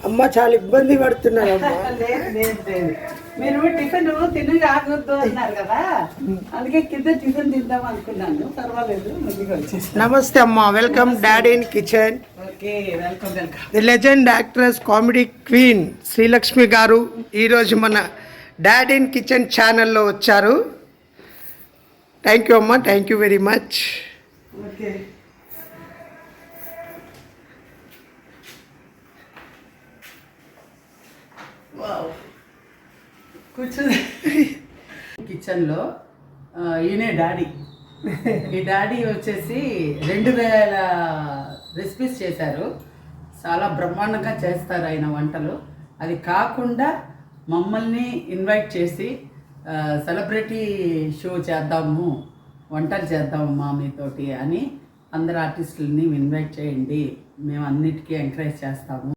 అమ్మ చాలా ఇబ్బంది పడుతున్నారు అమ్మ. లేదు లేదు లేదు, మీరు టిఫిన్ తిని రాకూడదు అన్నారు కదా, అందుకే కింద టిఫిన్ తిందాం అనుకున్నాను. పర్వాలేదు, ముందుగా వచ్చేసి. నమస్తే అమ్మ, welcome daddy in kitchen. Okay, welcome welcome. The legend actress comedy queen Srilakshmi గారు ఈరోజు మన డాడీ ఇన్ కిచెన్ ఛానల్లో వచ్చారు. థ్యాంక్ యూ అమ్మ, thank you very much. Okay, కూర్చుని కిచెన్లో ఈయనే డాడీ. ఈ డాడీ వచ్చేసి 2000 రెసిపీస్ చేశారు. చాలా బ్రహ్మాండంగా చేస్తారు ఆయన వంటలు. అది కాకుండా మమ్మల్ని ఇన్వైట్ చేసి సెలబ్రిటీ షో చేద్దాము, వంటలు చేద్దాము మా మీతోటి అని అందరు ఆర్టిస్టులని ఇన్వైట్ చేయండి, మేము అన్నిటికీ ఎంకరేజ్ చేస్తాము.